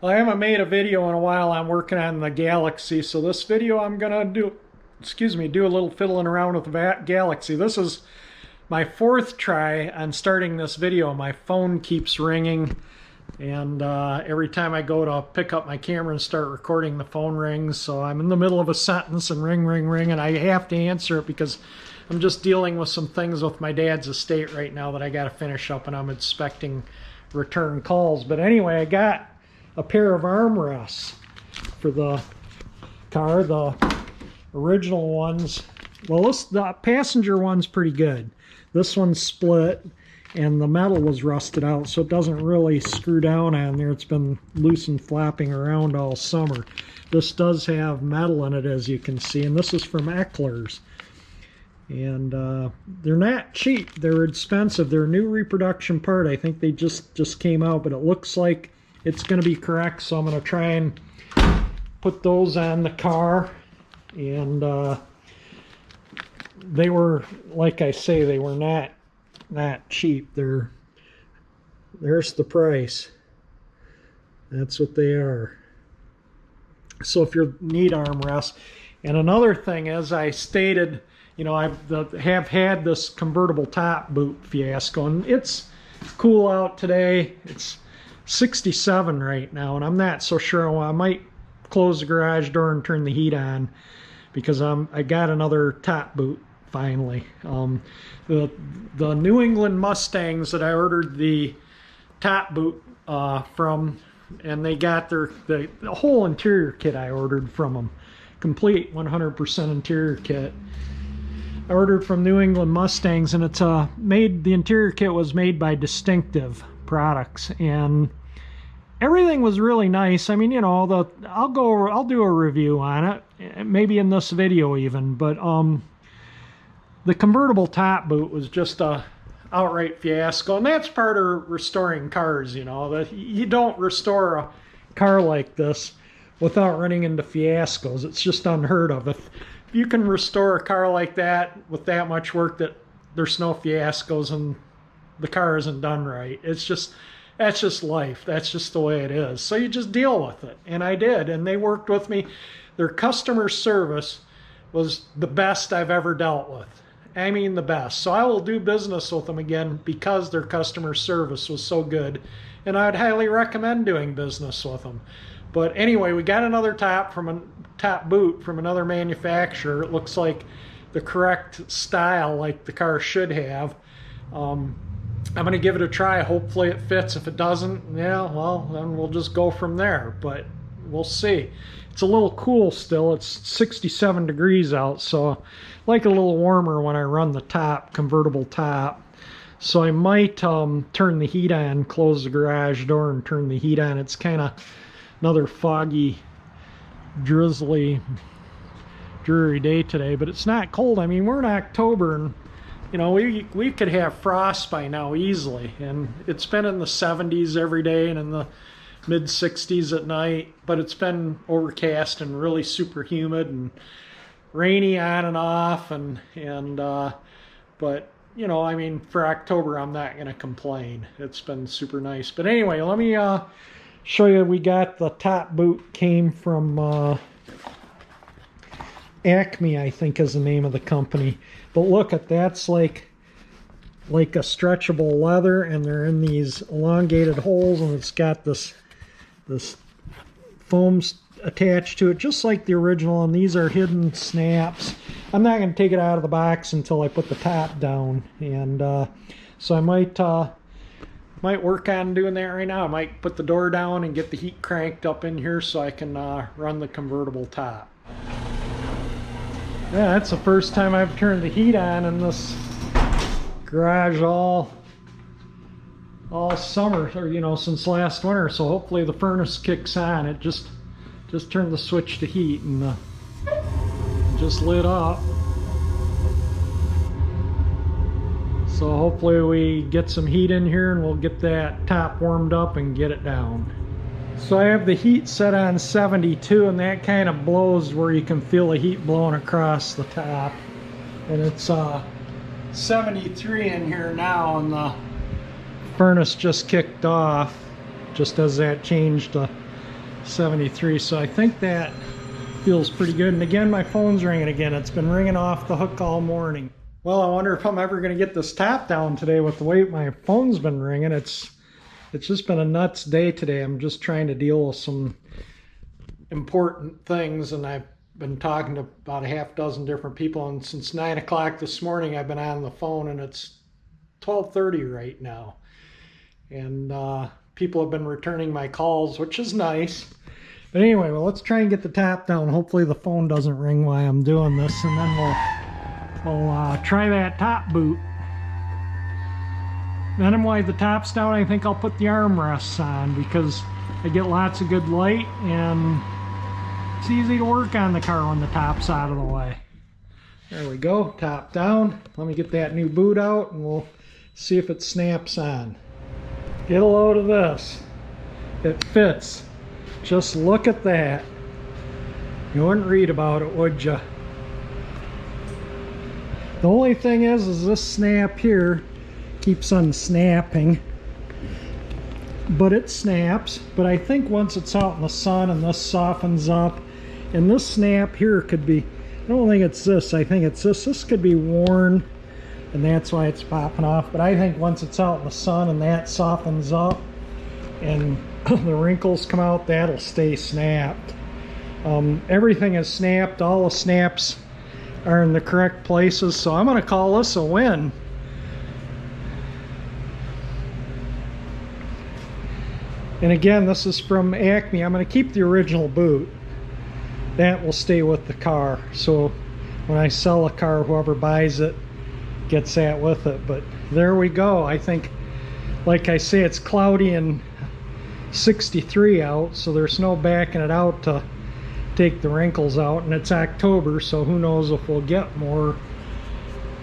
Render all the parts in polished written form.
Well, I haven't made a video in a while. I'm working on the Galaxie, so this video I'm gonna do, do a little fiddling around with the Galaxie. This is my fourth try on starting this video. My phone keeps ringing, and every time I go to pick up my camera and start recording, the phone rings. So I'm in the middle of a sentence and ring, ring, ring, and I have to answer it because I'm just dealing with some things with my dad's estate right now that I got to finish up, and I'm expecting return calls. But anyway, I got a pair of armrests for the car. The original ones, well, the passenger one's pretty good. This one's split and the metal was rusted out, so it doesn't really screw down on there. It's been loose and flapping around all summer. This does have metal in it, as you can see, and this is from Eckler's. And they're not cheap. They're expensive. They're a new reproduction part. I think they just came out, but it looks like it's going to be correct, so I'm going to try and put those on the car. And they were, like I say, they were not cheap. There's the price. That's what they are. So if you need armrests. And another thing, as I stated, you know, I have had this convertible top boot fiasco, and it's cool out today. It's 67 right now, and I'm not so sure. Well, I might close the garage door and turn the heat on because I got another top boot finally. The New England Mustangs that I ordered the top boot from, and they got the whole interior kit I ordered from them, complete 100% interior kit. I ordered from New England Mustangs, and it's the interior kit was made by Distinctive Products, and everything was really nice. I mean, you know, I'll do a review on it, maybe in this video even, but the convertible top boot was just a outright fiasco, and that's part of restoring cars, you know, that you don't restore a car like this without running into fiascos. It's just unheard of. If you can restore a car like that with that much work, that there's no fiascos and the car isn't done right. That's just life. That's just the way it is. So you just deal with it. And I did, and they worked with me. Their customer service was the best I've ever dealt with. I mean, the best. So I will do business with them again because their customer service was so good, and I'd highly recommend doing business with them. But anyway, we got another top boot from another manufacturer. It looks like the correct style, like the car should have. I'm going to give it a try. Hopefully it fits. If it doesn't, yeah, well, then we'll just go from there. But we'll see. It's a little cool still. It's 67 degrees out, so I like it a little warmer when I run the convertible top. So I might turn the heat on, close the garage door and turn the heat on. It's kind of another foggy, drizzly, dreary day today, but it's not cold. I mean, we're in October, and you know, we could have frost by now easily, and it's been in the 70s every day and in the mid 60s at night, but it's been overcast and really super humid and rainy on and off, but you know, I mean, for October I'm not going to complain. It's been super nice. But anyway, let me show you. We got the top boot, came from Acme, I think is the name of the company. But look at that's like a stretchable leather, and they're in these elongated holes, and it's got this foam attached to it, just like the original. And these are hidden snaps. I'm not going to take it out of the box until I put the top down, and so I might work on doing that right now. I might put the door down and get the heat cranked up in here so I can run the convertible top. Yeah, that's the first time I've turned the heat on in this garage all summer, or you know, since last winter. So hopefully the furnace kicks on. It just turned the switch to heat, and just lit up. So hopefully we get some heat in here and we'll get that top warmed up and get it down. So I have the heat set on 72, and that kind of blows where you can feel the heat blowing across the top. And it's 73 in here now, and the furnace just kicked off just as that changed to 73. So I think that feels pretty good. And again, my phone's ringing again. It's been ringing off the hook all morning. Well, I wonder if I'm ever going to get this top down today with the way my phone's been ringing. It's just been a nuts day today. I'm just trying to deal with some important things, and I've been talking to about a half dozen different people, and since 9 o'clock this morning I've been on the phone, and it's 12:30 right now, and people have been returning my calls, which is nice. But anyway, well, let's try and get the top down. Hopefully the phone doesn't ring while I'm doing this, and then we'll try that top boot. Then while the top's down, I think I'll put the armrests on, because I get lots of good light and it's easy to work on the car when the top's out of the way. There we go, top down. Let me get that new boot out and we'll see if it snaps on. Get a load of this. It fits. Just look at that. You wouldn't read about it, would you? The only thing is this snap here keeps on snapping. But it snaps. But I think once it's out in the sun and this softens up, and this snap here could be, I don't think it's this, I think it's this. This could be worn, and that's why it's popping off. But I think once it's out in the sun and that softens up and the wrinkles come out, that'll stay snapped. Everything is snapped. All the snaps are in the correct places, so I'm going to call this a win. And again, this is from Acme. I'm going to keep the original boot. That will stay with the car. So when I sell a car, whoever buys it gets that with it. But there we go. I think, like I say, it's cloudy and 63 out, so there's no backing it out to take the wrinkles out. And it's October, so who knows if we'll get more,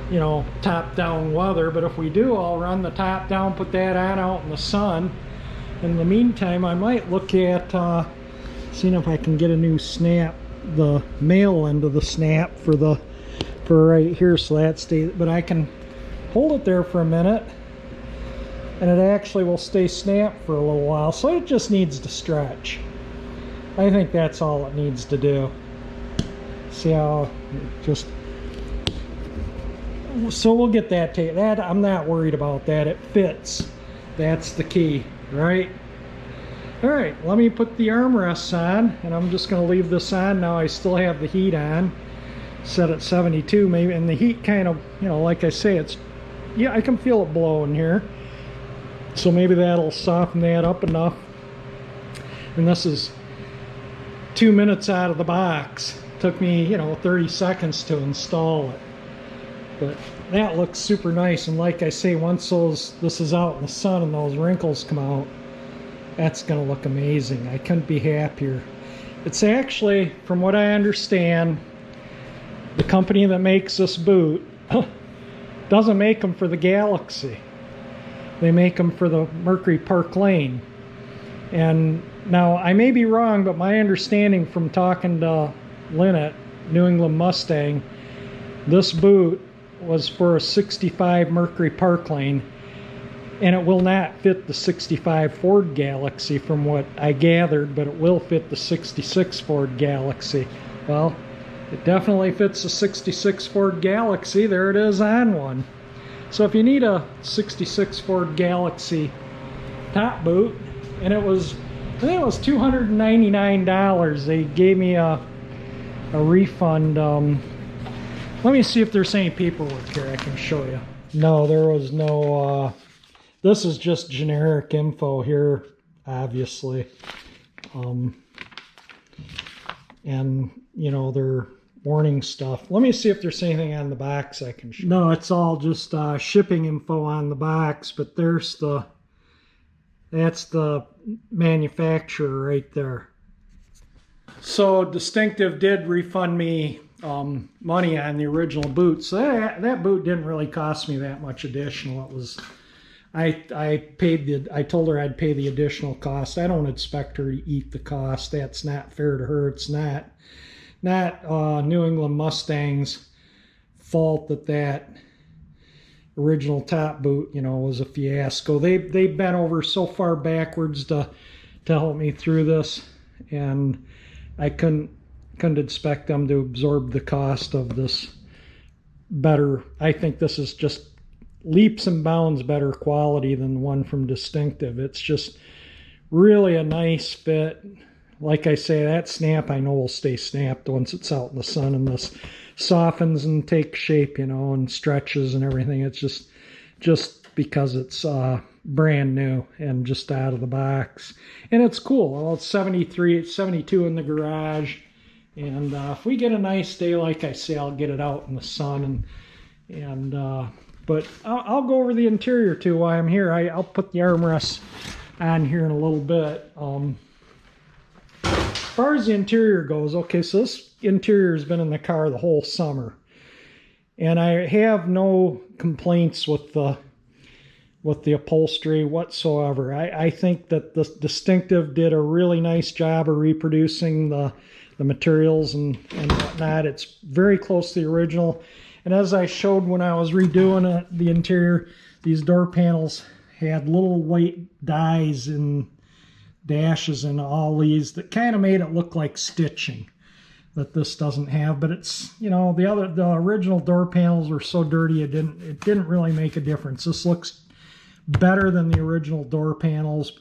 you know, top down weather. But if we do, I'll run the top down, put that on out in the sun. In the meantime, I might look at seeing if I can get a new snap, the male end of the snap for right here, so that stays. But I can hold it there for a minute, and it actually will stay snapped for a little while. So it just needs to stretch. I think that's all it needs to do. See how it just. So we'll get that tape. That I'm not worried about that. It fits. That's the key. Right. All right, let me put the armrests on, and I'm just going to leave this on now. I still have the heat on, set at 72 maybe, and the heat kind of, you know, like I say, it's, yeah, I can feel it blowing here, so maybe that'll soften that up enough. And this is 2 minutes out of the box. Took me, you know, 30 seconds to install it, but that looks super nice. And like I say, once this is out in the sun and those wrinkles come out, that's going to look amazing. I couldn't be happier. It's actually, from what I understand, the company that makes this boot doesn't make them for the Galaxie. They make them for the Mercury Park Lane. And now, I may be wrong, but my understanding from talking to Lynn at New England Mustang, this boot was for a 65 Mercury Park Lane, and it will not fit the 65 Ford Galaxie from what I gathered, but it will fit the 66 Ford Galaxie. Well, it definitely fits the 66 Ford Galaxie. There it is on one. So if you need a 66 Ford Galaxie top boot, and it was, I think it was $299. They gave me a refund. Let me see if there's any paperwork here I can show you. No, there was no, this is just generic info here, obviously. And, you know, their warning stuff. Let me see if there's anything on the box I can show. No, it's all just shipping info on the box, but there's that's the manufacturer right there. So Distinctive did refund me money on the original boot, so that boot didn't really cost me that much additional. It was, I told her I'd pay the additional cost. I don't expect her to eat the cost. That's not fair to her. It's not New England Mustang's fault that original top boot, you know, was a fiasco. They bent over so far backwards to help me through this. and I couldn't expect them to absorb the cost of this better. I think this is just leaps and bounds better quality than the one from Distinctive. It's just really a nice fit. Like I say, that snap I know will stay snapped once it's out in the sun, and this softens and takes shape, you know, and stretches and everything. It's just because it's brand new and just out of the box. And it's cool. Well, it's 73, it's 72 in the garage. And if we get a nice day, like I say, I'll get it out in the sun. But I'll go over the interior too while I'm here. I'll put the armrests on here in a little bit. As far as the interior goes, okay, so this interior has been in the car the whole summer. And I have no complaints with the upholstery whatsoever. I think that the Distinctive did a really nice job of reproducing the materials and whatnot. It's very close to the original. And as I showed when I was redoing the interior, these door panels had little white dies and dashes in all these that kind of made it look like stitching that this doesn't have. But it's, you know, the original door panels were so dirty it didn't really make a difference. This looks better than the original door panels.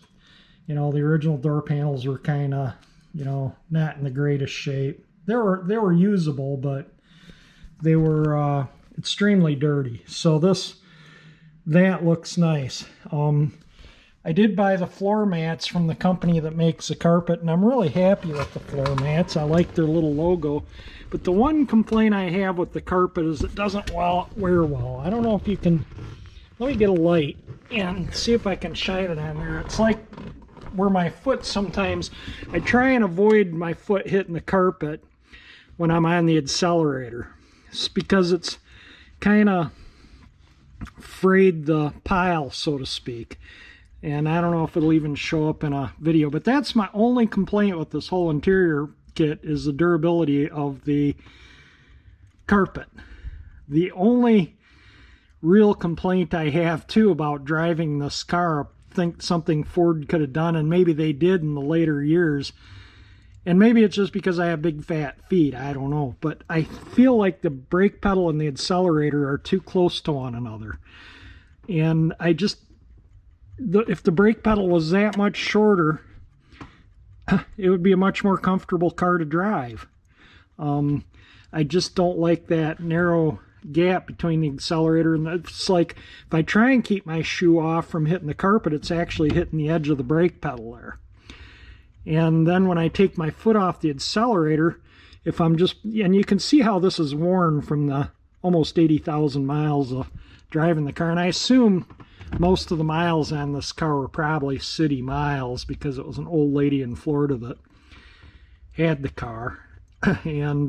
You know, the original door panels were kind of, you know, not in the greatest shape. They were usable, but they were extremely dirty. So that looks nice. I did buy the floor mats from the company that makes the carpet, and I'm really happy with the floor mats. I like their little logo. But the one complaint I have with the carpet is it doesn't wear well. I don't know if you can... Let me get a light and see if I can shine it on there. It's like where my foot sometimes... I try and avoid my foot hitting the carpet when I'm on the accelerator. It's because it's kind of frayed the pile, so to speak. And I don't know if it'll even show up in a video, but that's my only complaint with this whole interior kit is the durability of the carpet. The only real complaint I have too about driving this car, I think something Ford could have done, and maybe they did in the later years, and maybe it's just because I have big fat feet, I don't know, but I feel like the brake pedal and the accelerator are too close to one another. And if the brake pedal was that much shorter, it would be a much more comfortable car to drive. I just don't like that narrow gap between the accelerator and it's like if I try and keep my shoe off from hitting the carpet, it's actually hitting the edge of the brake pedal there. And then when I take my foot off the accelerator, if I'm just, and you can see how this is worn from the almost 80,000 miles of driving the car, and I assume most of the miles on this car were probably city miles because it was an old lady in Florida that had the car. And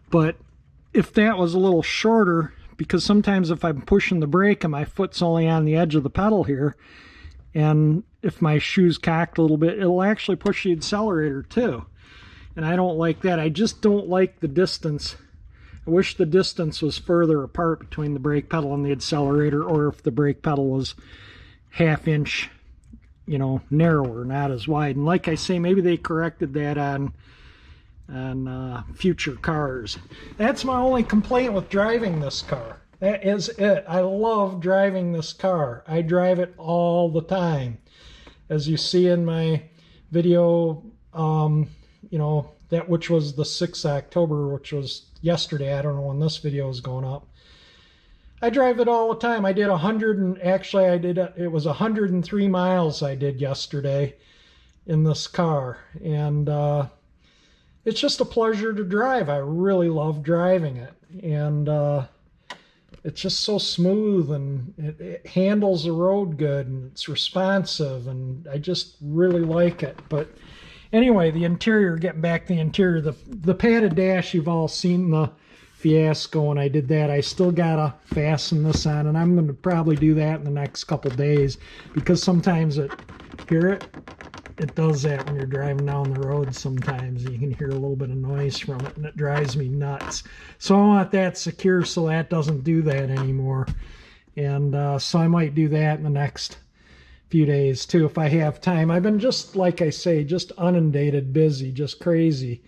but if that was a little shorter, because sometimes if I'm pushing the brake and my foot's only on the edge of the pedal here, and if my shoe's cocked a little bit, it'll actually push the accelerator too. And I don't like that. I just don't like the distance. I wish the distance was further apart between the brake pedal and the accelerator, or if the brake pedal was half inch, you know, narrower, not as wide. And like I say, maybe they corrected that on future cars. That's my only complaint with driving this car. That is it. I love driving this car. I drive it all the time. As you see in my video, you know, that which was the 6th of October, which was yesterday. I don't know when this video is going up. I drive it all the time. I did 100 and actually it was 103 miles I did yesterday in this car. And it's just a pleasure to drive. I really love driving it. And it's just so smooth, and it handles the road good, and it's responsive, and I just really like it. But anyway, the interior, getting back to the interior, the padded dash, you've all seen the fiasco, and I did that. I still gotta fasten this on, and I'm going to probably do that in the next couple days, because sometimes it does that when you're driving down the road. Sometimes you can hear a little bit of noise from it, and it drives me nuts. So I want that secure so that doesn't do that anymore. And so I might do that in the next few days too if I have time. I've been just, like I say, just inundated, busy, just crazy.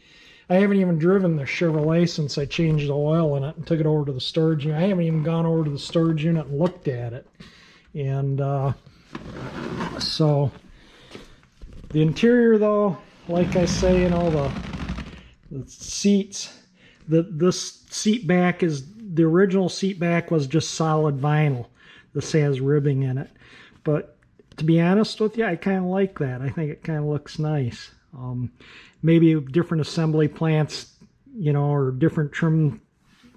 I haven't even driven the Chevrolet since I changed the oil in it and took it over to the storage unit. I haven't even gone over to the storage unit and looked at it. And so the interior, though, like I say, you know, the seats, this seat back is, the original seat back was just solid vinyl. This has ribbing in it. But to be honest with you, I kind of like that. I think it kind of looks nice. Maybe different assembly plants, you know, or different trim,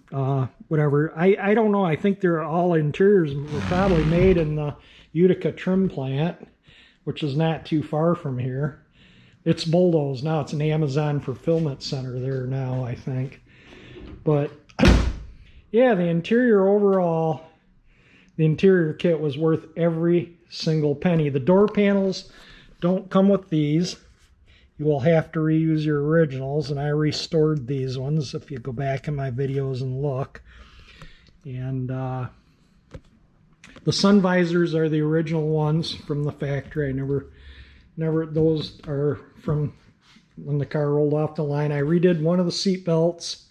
whatever. I don't know. I think they're all interiors were probably made in the Utica trim plant, which is not too far from here. It's bulldozed now. It's an Amazon fulfillment center there now, I think. But yeah, the interior overall, the interior kit was worth every single penny. The door panels don't come with these. You will have to reuse your originals, and I restored these ones if you go back in my videos and look. And the sun visors are the original ones from the factory. I never, those are from when the car rolled off the line. I redid one of the seat belts.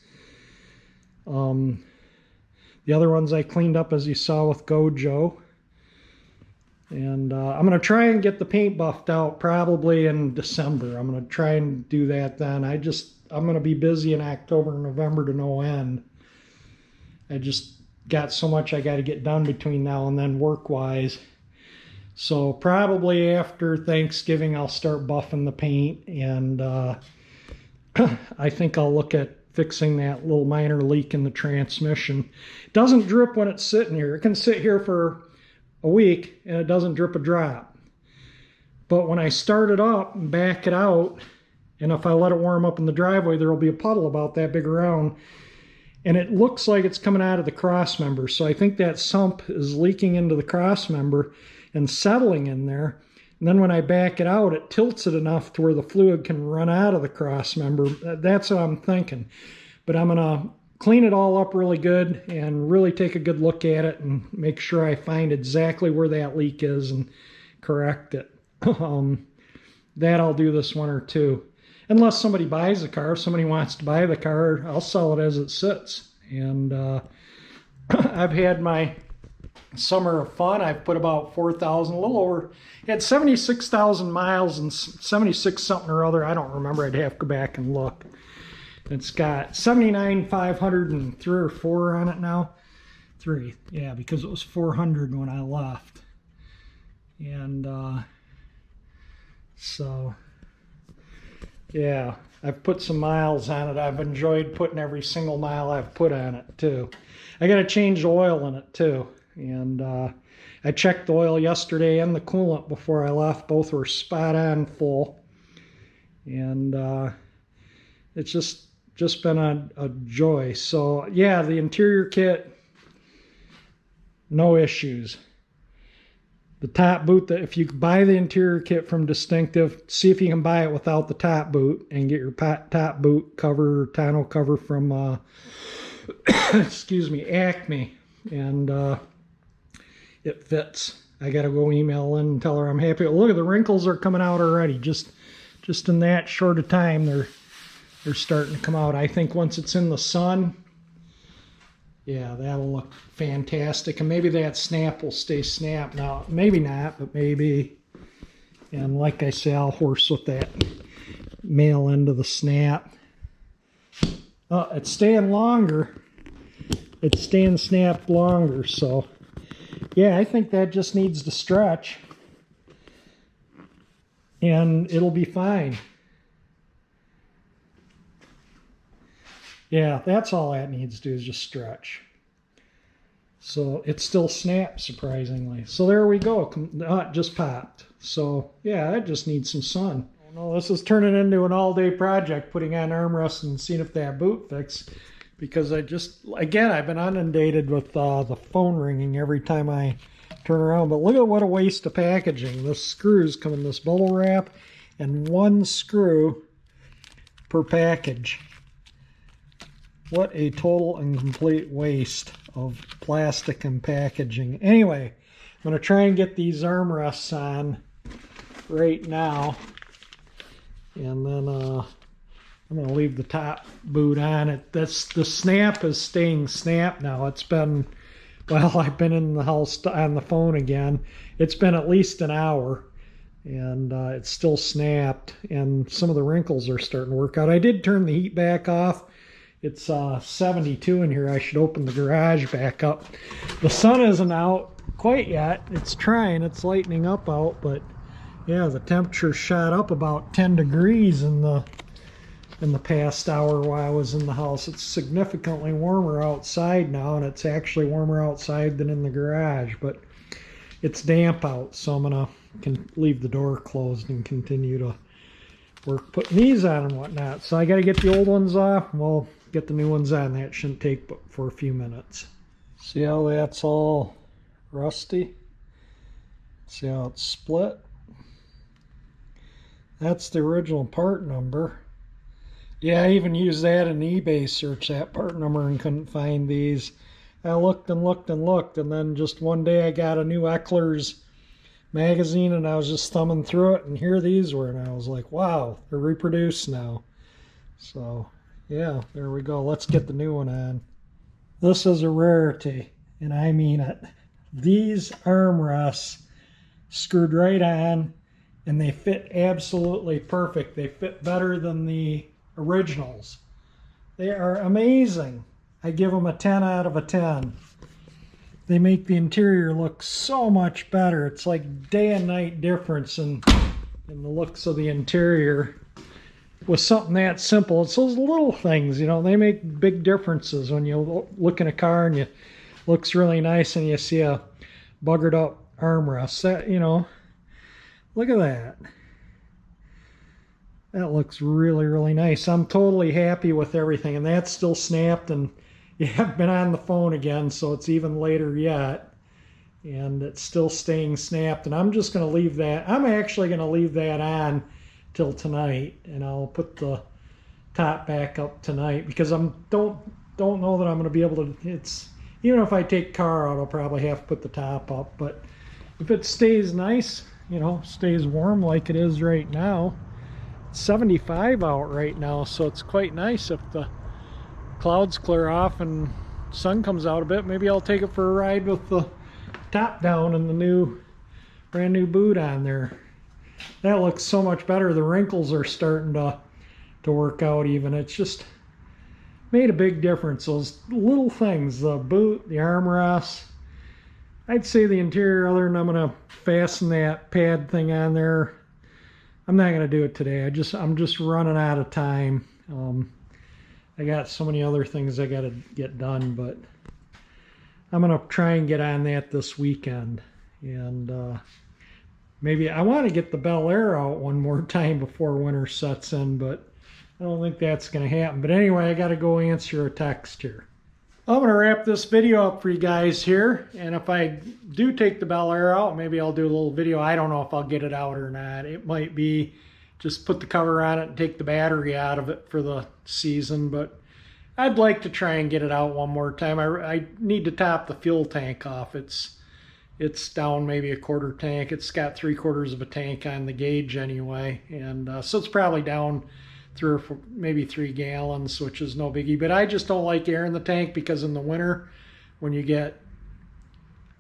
The other ones I cleaned up, as you saw, with Gojo. And I'm going to try and get the paint buffed out probably in December. I'm going to try and do that then. I'm going to be busy in October and November to no end. I just got so much I got to get done between now and then work-wise. So probably after Thanksgiving I'll start buffing the paint, and I think I'll look at fixing that little minor leak in the transmission. It doesn't drip when it's sitting here. It can sit here for a week and it doesn't drip a drop. But when I start it up and back it out, and if I let it warm up in the driveway, there will be a puddle about that big around, and it looks like it's coming out of the cross member. So I think that sump is leaking into the cross member and settling in there. And then when I back it out, it tilts it enough to where the fluid can run out of the cross member. That's what I'm thinking. But I'm going to clean it all up really good and really take a good look at it and make sure I find exactly where that leak is and correct it. That I'll do this winter too. Unless somebody buys the car. If somebody wants to buy the car, I'll sell it as it sits. And I've had my summer of fun. I've put about 4,000, a little over, had 76,000 miles and 76 something or other. I don't remember. I'd have to go back and look. It's got 79,503 or 4 on it now. 3, yeah, because it was 400 when I left. And so, yeah, I've put some miles on it. I've enjoyed putting every single mile I've put on it too. I got to change the oil in it too. And I checked the oil yesterday and the coolant before I left. Both were spot on full. And it's just been a joy. So yeah, the interior kit, no issues. The top boot, that if you buy the interior kit from Distinctive, see if you can buy it without the top boot and get your top boot cover, tonneau cover from excuse me, Acme, and it fits. I gotta go email in and tell her I'm happy. Look at the wrinkles are coming out already. Just in that short of time, they're starting to come out. I think once it's in the sun, yeah, that'll look fantastic. And maybe that snap will stay snapped. Now, maybe not, but maybe. And like I say, I'll horse with that male end of the snap. Oh, it's staying longer. It's staying snapped longer, so yeah, I think that just needs to stretch. And it'll be fine. Yeah, that's all that needs to do is just stretch. So it still snaps, surprisingly. So there we go. It just popped. So yeah, it just needs some sun. Oh no, this is turning into an all-day project, putting on armrests and seeing if that boot fits. Because I've been inundated with the phone ringing every time I turn around. But look at what a waste of packaging. The screws come in this bubble wrap, and 1 screw per package. What a total and complete waste of plastic and packaging. Anyway, going to try and get these armrests on right now. And then I'm going to leave the top boot on. The snap is staying snapped now. It's been, well, I've been in the house on the phone again. It's been at least an hour, and it's still snapped, and some of the wrinkles are starting to work out. I did turn the heat back off. It's 72 in here. I should open the garage back up. The sun isn't out quite yet. It's trying. It's lightening up out, but yeah, the temperature shot up about 10 degrees in the past hour while I was in the house. It's significantly warmer outside now, and it's actually warmer outside than in the garage, but it's damp out, so I'm gonna leave the door closed and continue to work putting these on and whatnot. So I got to get the old ones off, and we'll get the new ones on. That shouldn't take but for a few minutes. See how that's all rusty? See how it's split? That's the original part number. Yeah, I even used that in eBay search, that part number, and couldn't find these. I looked and looked and looked, and then just one day I got a new Eckler's magazine, and I was just thumbing through it, and here these were, and I was like, wow, they're reproduced now. So yeah, there we go. Let's get the new one on. This is a rarity, and I mean it. These armrests screwed right on, and they fit absolutely perfect. They fit better than the originals. They are amazing. I give them a 10 out of a 10. They make the interior look so much better. It's like day and night difference in the looks of the interior with something that simple. It's those little things, you know, they make big differences when you look in a car and it looks really nice and you see a buggered up armrest. That, you know, look at that. That looks really, really nice. I'm totally happy with everything, and that's still snapped, and yeah, I've been on the phone again, so it's even later yet, and it's still staying snapped, and I'm just going to leave that. I'm actually going to leave that on till tonight, and I'll put the top back up tonight, because I don't know that I'm going to be able to. It's, even if I take car out, I'll probably have to put the top up, but if it stays nice, you know, stays warm like it is right now. 75 out right now, so it's quite nice. If the clouds clear off and sun comes out a bit, maybe I'll take it for a ride with the top down and the brand new boot on there. That looks so much better. The wrinkles are starting to work out even. It's just made a big difference. Those little things, the boot, the armrest. I'd say the interior, other than I'm gonna fasten that pad thing on there, I'm not going to do it today. I'm just running out of time. I got so many other things I got to get done, but I'm going to try and get on that this weekend. And maybe I want to get the Bel Air out one more time before winter sets in, but I don't think that's going to happen. But anyway, I got to go answer a text here. I'm going to wrap this video up for you guys here, and if I do take the Bel Air out, maybe I'll do a little video. I don't know if I'll get it out or not. It might be just put the cover on it and take the battery out of it for the season, but I'd like to try and get it out one more time. I need to top the fuel tank off. It's down maybe a quarter tank. It's got 3/4 of a tank on the gauge anyway, and so it's probably down 3 or 4, maybe 3 gallons, which is no biggie. But I just don't like air in the tank, because in the winter, when you get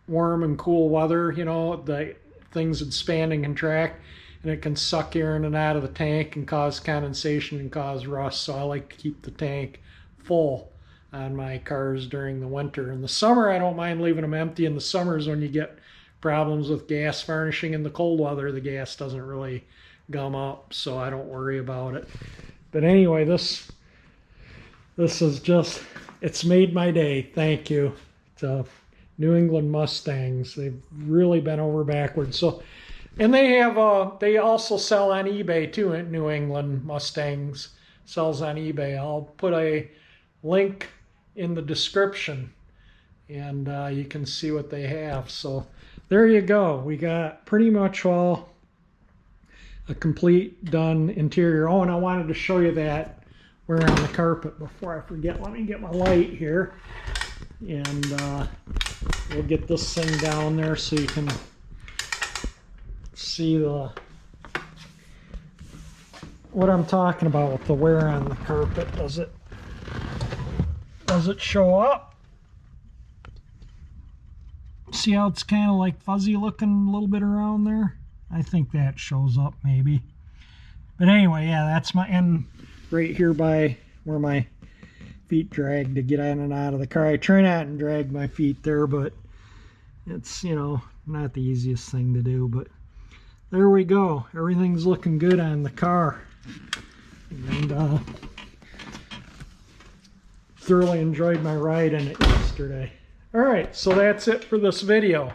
warm and cool weather, you know, the things expand and contract, and it can suck air in and out of the tank and cause condensation and cause rust. So I like to keep the tank full on my cars during the winter. In the summer, I don't mind leaving them empty. In the summers, when you get problems with gas varnishing in the cold weather, the gas doesn't really gum up, so I don't worry about it. But anyway, this is just, it's made my day. Thank you to New England Mustangs. They've really been over backwards. So, and they also sell on eBay too. New England Mustangs sells on eBay. I'll put a link in the description, and you can see what they have. So there you go. We got pretty much all a complete done interior. Oh, and I wanted to show you that wear on the carpet before I forget. Let me get my light here. And we'll get this thing down there so you can see what I'm talking about with the wear on the carpet. Does it show up? See how it's kind of like fuzzy looking a little bit around there? I think that shows up maybe. But anyway, yeah, that's my end right here by where my feet drag to get in and out of the car. I try not to drag my feet there, but it's, you know, not the easiest thing to do. But there we go. Everything's looking good on the car. And thoroughly enjoyed my ride in it yesterday. Alright, so that's it for this video.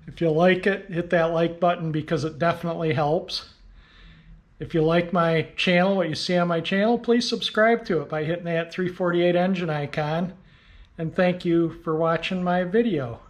If you like it, hit that like button because it definitely helps. If you like my channel, what you see on my channel, please subscribe to it by hitting that 348 engine icon. And thank you for watching my video.